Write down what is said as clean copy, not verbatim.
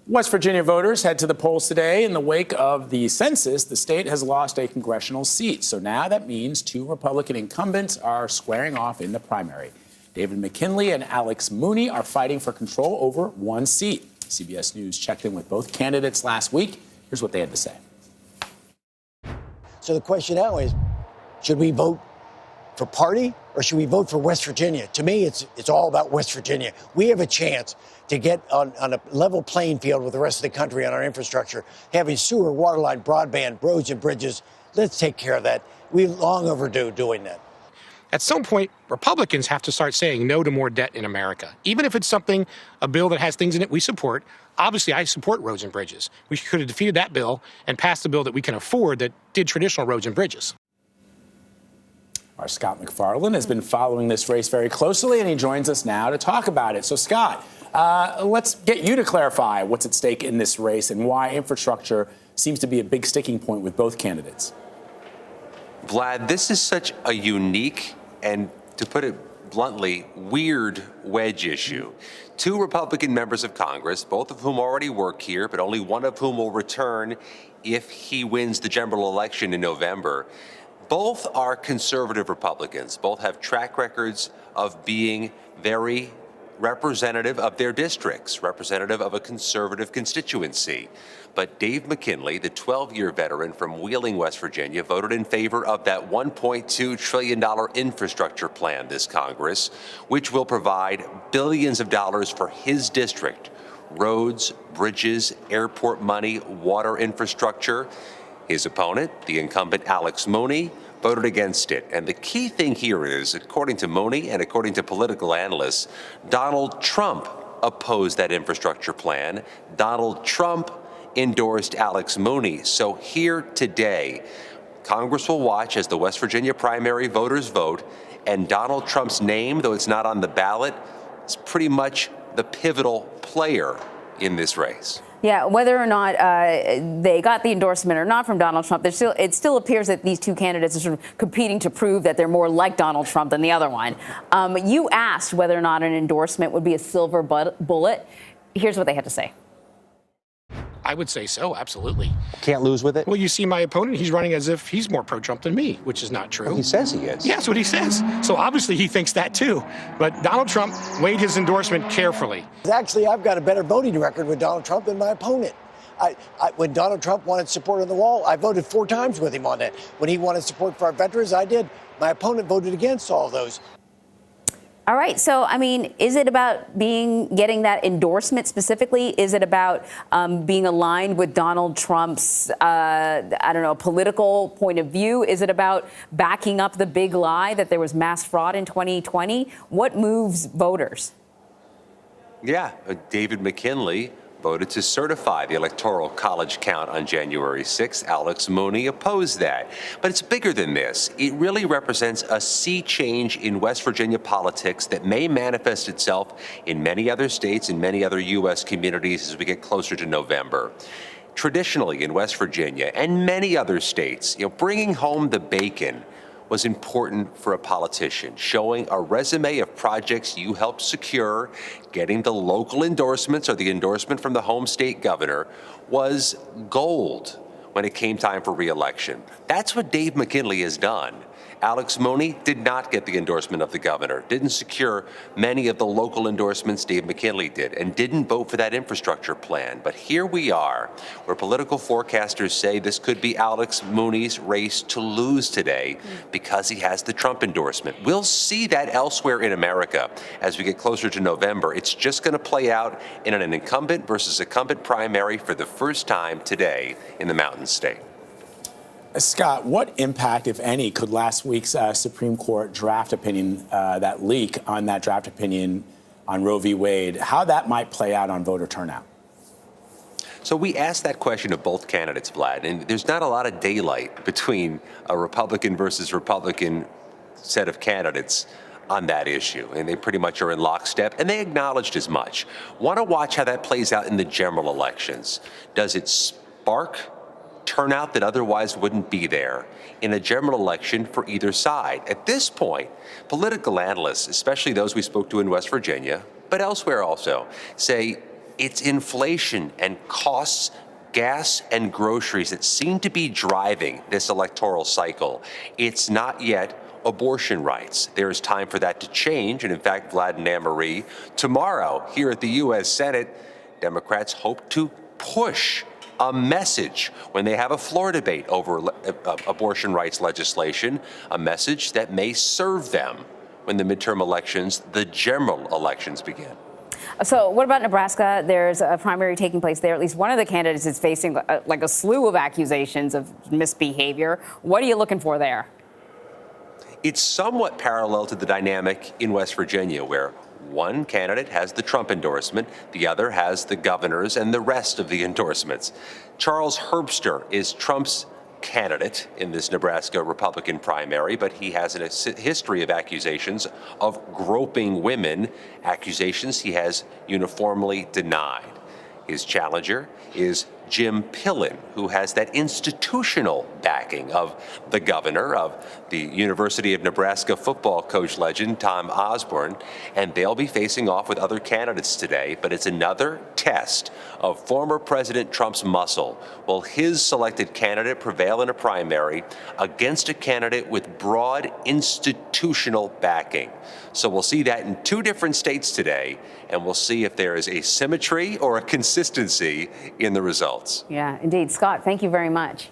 West Virginia voters head to the polls today. In the wake of the census, the state has lost a congressional seat. So now that means two Republican incumbents are squaring off in the primary. David McKinley and Alex Mooney are fighting for control over one seat. CBS News checked in with both candidates last week. Here's what they had to say. So the question now is, should we vote for party or should we vote for West Virginia? To me, it's all about West Virginia. We have a chance to get on a level playing field with the rest of the country on our infrastructure, having sewer, water line, broadband, roads and bridges. Let's take care of that. We're long overdue doing that. At some point, Republicans have to start saying no to more debt in America. Even if it's a bill that has things in it we support. Obviously, I support roads and bridges. We could have defeated that bill and passed a bill that we can afford that did traditional roads and bridges. Our Scott MacFarlane has been following this race very closely, and he joins us now to talk about it. So, Scott, let's get you to clarify what's at stake in this race and why infrastructure seems to be a big sticking point with both candidates. Vlad, this is such a unique and, to put it bluntly, weird wedge issue. Two Republican members of Congress, both of whom already work here, but only one of whom will return if he wins the general election in November. Both are conservative Republicans. Both have track records of being very representative of their districts, representative of a conservative constituency. But Dave McKinley, the 12-year veteran from Wheeling, West Virginia, voted in favor of that $1.2 trillion infrastructure plan this Congress, which will provide billions of dollars for his district. Roads, bridges, airport money, water infrastructure. His opponent, the incumbent Alex Mooney, voted against it. And the key thing here is, according to Mooney and according to political analysts, Donald Trump opposed that infrastructure plan. Donald Trump endorsed Alex Mooney. So here today, Congress will watch as the West Virginia primary voters vote, and Donald Trump's name, though it's not on the ballot, is pretty much the pivotal player in this race. Yeah, whether or not they got the endorsement or not from Donald Trump, it still appears that these two candidates are sort of competing to prove that they're more like Donald Trump than the other one. You asked whether or not an endorsement would be a silver bullet. Here's what they had to say. I would say so, absolutely. Can't lose with it? Well, you see my opponent, he's running as if he's more pro-Trump than me, which is not true. Well, he says he is. Yeah, that's what he says. So obviously he thinks that too. But Donald Trump weighed his endorsement carefully. Actually, I've got a better voting record with Donald Trump than my opponent. When Donald Trump wanted support on the wall, I voted 4 times with him on that. When he wanted support for our veterans, I did. My opponent voted against all those. All right. So, I mean, is it about getting that endorsement specifically? Is it about being aligned with Donald Trump's, political point of view? Is it about backing up the big lie that there was mass fraud in 2020? What moves voters? Yeah, David McKinley voted to certify the Electoral College count on January 6th. Alex Mooney opposed that. But it's bigger than this. It really represents a sea change in West Virginia politics that may manifest itself in many other states and many other U.S. communities as we get closer to November. Traditionally in West Virginia and many other states, bringing home the bacon was important for a politician, showing a resume of projects you helped secure, getting the local endorsements or the endorsement from the home state governor was gold when it came time for re-election. That's what Dave McKinley has done. Alex Mooney did not get the endorsement of the governor, didn't secure many of the local endorsements Dave McKinley did, and didn't vote for that infrastructure plan. But here we are, where political forecasters say this could be Alex Mooney's race to lose today because he has the Trump endorsement. We'll see that elsewhere in America as we get closer to November. It's just going to play out in an incumbent versus incumbent primary for the first time today in the Mountain State. Scott, what impact, if any, could last week's Supreme Court draft opinion, that leak on that draft opinion on Roe v. Wade, how that might play out on voter turnout? So we asked that question of both candidates, Vlad, and there's not a lot of daylight between a Republican versus Republican set of candidates on that issue, and they pretty much are in lockstep, and they acknowledged as much. Want to watch how that plays out in the general elections. Does it spark turnout that otherwise wouldn't be there in a general election for either side? At this point, political analysts, especially those we spoke to in West Virginia, but elsewhere also, say it's inflation and costs, gas and groceries that seem to be driving this electoral cycle. It's not yet abortion rights. There is time for that to change. And in fact, Vlad and Anne-Marie, tomorrow here at the U.S. Senate, Democrats hope to push a message when they have a floor debate over abortion rights legislation, a message that may serve them when the midterm elections, the general elections begin. So what about Nebraska? There's a primary taking place there. At least one of the candidates is facing like a slew of accusations of misbehavior. What are you looking for there? It's somewhat parallel to the dynamic in West Virginia, where one candidate has the Trump endorsement, the other has the governor's and the rest of the endorsements. Charles Herbster is Trump's candidate in this Nebraska Republican primary, but he has a history of accusations of groping women, accusations he has uniformly denied. His challenger is Jim Pillen, who has that institutional backing of the governor, of the University of Nebraska football coach legend, Tom Osborne, and they'll be facing off with other candidates today, but it's another test of former President Trump's muscle. Will his selected candidate prevail in a primary against a candidate with broad institutional backing? So we'll see that in two different states today, and we'll see if there is a symmetry or a consistency in the results. Yeah, indeed. Scott, thank you very much.